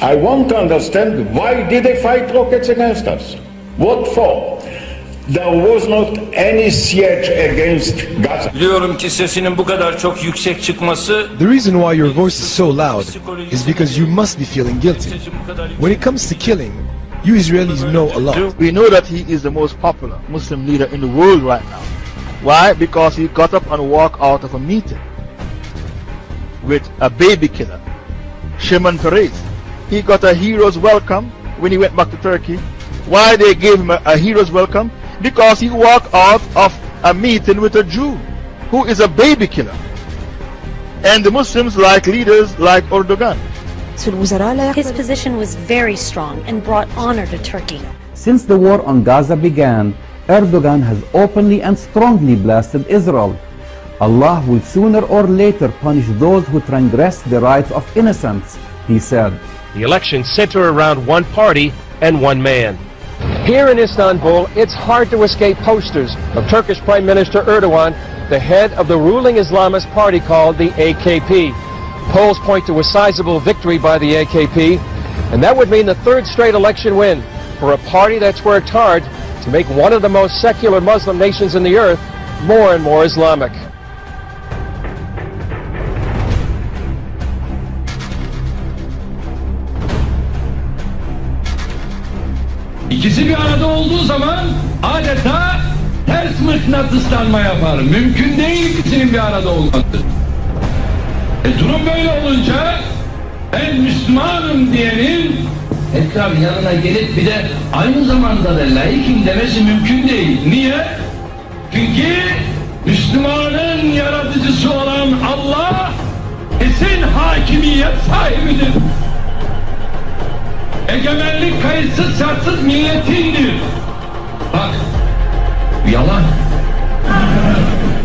I want to understand, why did they fight rockets against us? What for? There was not any siege against Gaza. Biliyorum ki sesinin bu kadar çok yüksek çıkması. The reason why your voice is so loud is because you must be feeling guilty. When it comes to killing, you Israelis know a lot. We know that he is the most popular Muslim leader in the world right now. Why? Because he got up and walked out of a meeting with a baby killer, Shimon Peres. He got a hero's welcome when he went back to Turkey. Why they gave him a hero's welcome? Because he walked out of a meeting with a Jew who is a baby killer. And the Muslims like leaders like Erdogan. His position was very strong and brought honor to Turkey. Since the war on Gaza began, Erdogan has openly and strongly blasted Israel. Allah will sooner or later punish those who transgress the rights of innocents, he said. The elections center around one party and one man. Here in Istanbul, it's hard to escape posters of Turkish Prime Minister Erdogan, the head of the ruling Islamist party called the AKP. Polls point to a sizable victory by the AKP, and that would mean the third straight election win for a party that's worked hard to make one of the most secular Muslim nations in the earth more and more Islamic. İkisi bir arada olduğu zaman adeta ters mıknatıslanma yapar. Mümkün değil ikisinin bir arada olması. Durum böyle olunca ben Müslümanım diyenin tekrar yanına gelip bir de aynı zamanda da laikim demesi mümkün değil. Niye? Çünkü Müslümanın yaratıcısı olan Allah kesin hakimiyet sahibidir. Egemenlik kayıtsız şartsız milletindir. Bak, yalan.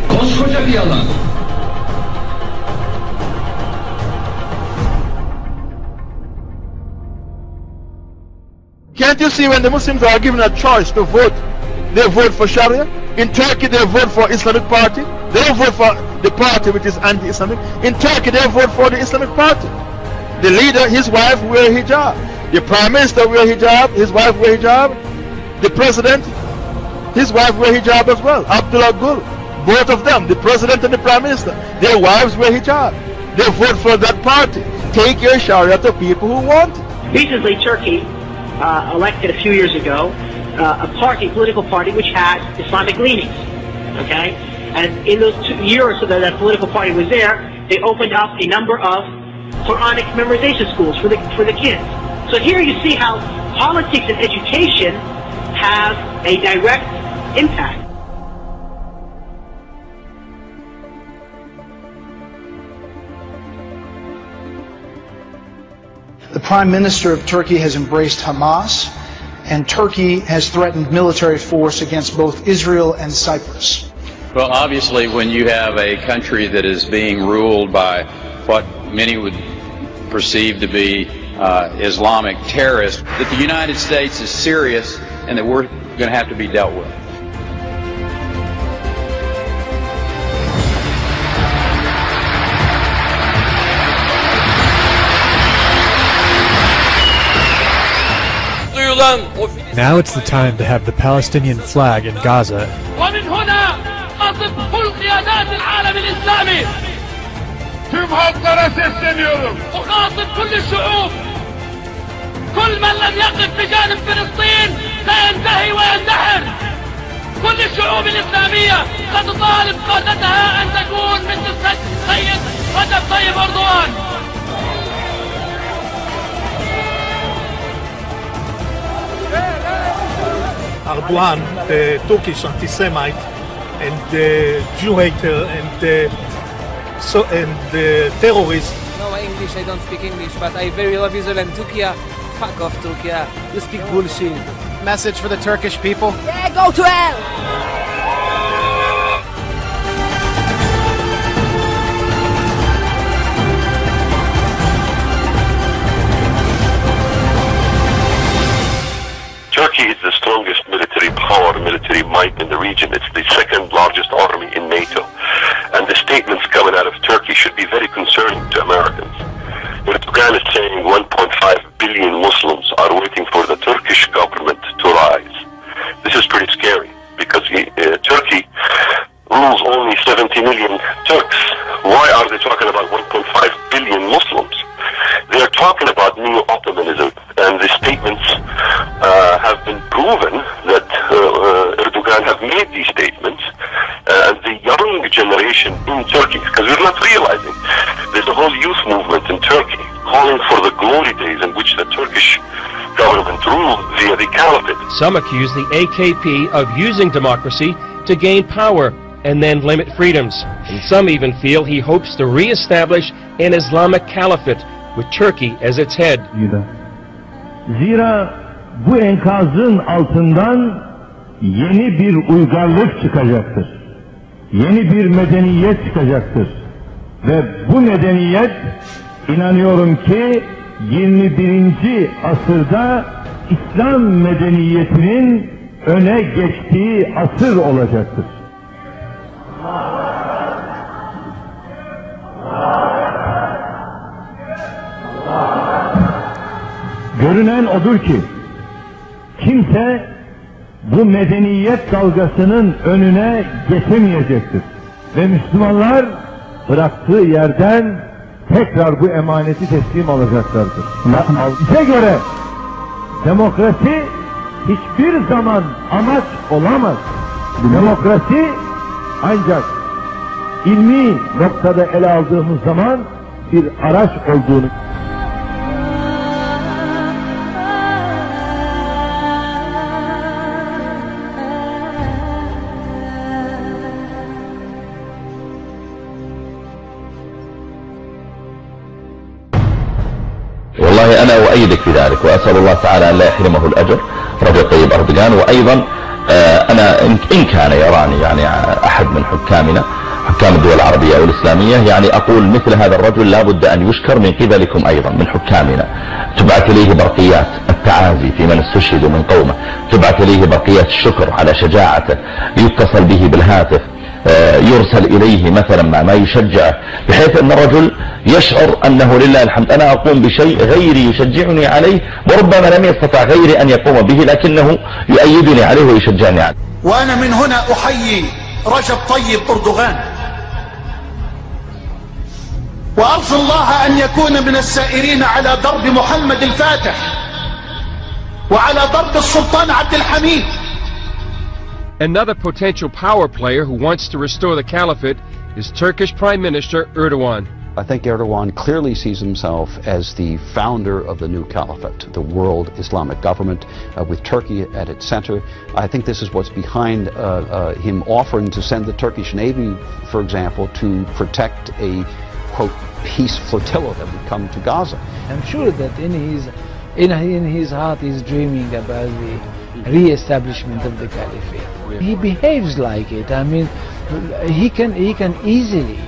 Koskoca bir yalan. Can't you see when the Muslims are given a choice to vote, they vote for Sharia? In Turkey they vote for Islamic Party. They don't vote for the party which is anti-Islamic. In Turkey they vote for the Islamic Party. The leader, his wife wear hijab. The Prime Minister wear hijab, his wife wear hijab. The President, his wife wear hijab as well. Abdullah Gül, both of them, the President and the Prime Minister, their wives wear hijab. They vote for that party. Take your Sharia to people who want it. Recently, Turkey elected a few years ago a political party which had Islamic leanings, okay? And in those 2 years that that political party was there, they opened up a number of Quranic memorization schools for the kids. So here you see how politics and education have a direct impact. The Prime Minister of Turkey has embraced Hamas, and Turkey has threatened military force against both Israel and Cyprus. Well, obviously, when you have a country that is being ruled by what many would perceive to be Islamic terrorists, that the United States is serious and that we're going to have to be dealt with. Now it's the time to have the Palestinian flag in Gaza. ومن هنا أصف كل قيادات العالم الإسلامي. Tüm halklara sesleniyorum. أخاطب كل الشعوب. كل من لم يقف بجانب فلسطين سينتهي ويندحر. كل الشعوب الإسلامية ستطالب قادتها أن تكون مثل السيد رجب طيب أردوغان. Erdogan, the Turkish anti-Semite and the Jew hater and the terrorist. No English, I don't speak English, but I very love Israel and Turkey. Fuck off, Turkey. You speak bullshit. Message for the Turkish people? Yeah, go to hell! Turkey is the strongest military power, military might in the region. It's the second largest army in NATO. And the statements coming out of Turkey should be very concerning to Americans. Erdogan is saying $1.5 billion rules only 70 million Turks. Why are they talking about 1.5 billion Muslims? They are talking about neo-Ottomanism, and the statements have been proven that Erdogan have made these statements. The young generation in Turkey, because we're not realizing, there's a whole youth movement in Turkey calling for the glory days in which the Turkish government ruled via the caliphate. Some accuse the AKP of using democracy to gain power and then limit freedoms. And some even feel he hopes to re-establish an Islamic caliphate with Turkey as its head. Zira bu enkazın altından yeni bir uygarlık çıkacaktır. Yeni bir medeniyet çıkacaktır. Ve bu medeniyet inanıyorum ki 21. asırda İslam medeniyetinin öne geçtiği asır olacaktır. Görünen odur ki kimse bu medeniyet dalgasının önüne geçemeyecektir. Ve Müslümanlar bıraktığı yerden tekrar bu emaneti teslim alacaklardır. Bize göre demokrasi hiçbir zaman amaç olamaz. Demokrasi ancak ilmi noktada ele aldığımız zaman bir araç olduğunu. والله أنا أؤيدك في ذلك وأسأل الله تعالى أن لا يحرمه الأجر رجل طيب أردوغان. وأيضا أنا إن كان يراني يعني أحد من حكامنا حكام الدول العربية والإسلامية يعني أقول مثل هذا الرجل لا بد أن يشكر من قبلكم أيضا من حكامنا. تبعث إليه برقيات التعازي في من استشهدوا من قومه، تبعث إليه برقيات الشكر على شجاعته، يتصل به بالهاتف، يرسل إليه مثلا ما يشجعه، بحيث أن الرجل يشعر أنه لله الحمد أنا أقوم بشيء غيري يشجعني عليه، وربما لم يستطع غيري أن يقوم به لكنه يؤيدني عليه ويشجعني عليه. وأنا من هنا أحيي رجب طيب أردوغان، وأرجو الله أن يكون من السائرين على درب محمد الفاتح وعلى درب السلطان عبد الحميد. Another potential power player who wants to restore the caliphate is Turkish Prime Minister Erdogan. I think Erdogan clearly sees himself as the founder of the new caliphate, the world Islamic government, with Turkey at its center. I think this is what's behind him offering to send the Turkish Navy, for example, to protect a, quote, peace flotilla that would come to Gaza. I'm sure that in his heart he's dreaming about the re-establishment of the caliphate. He behaves like it. I mean, he can easily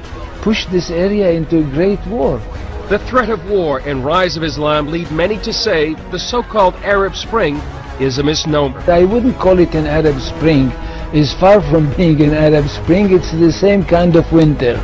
push this area into a great war. The threat of war and rise of Islam lead many to say the so-called Arab Spring is a misnomer. I wouldn't call it an Arab Spring. It's far from being an Arab Spring. It's the same kind of winter.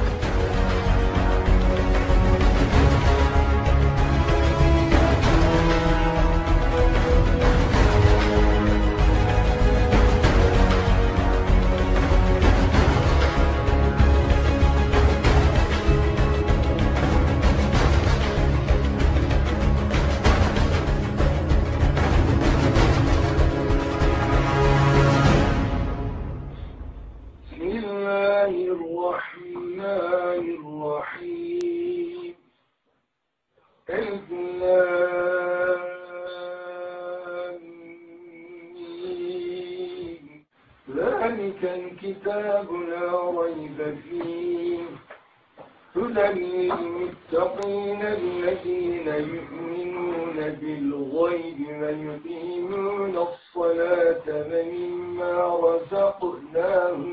ذلك الكتاب لا ريب فيه هدى للمتقين الذين يؤمنون بالغيب ويقيمون الصلاة ومما رزقناهم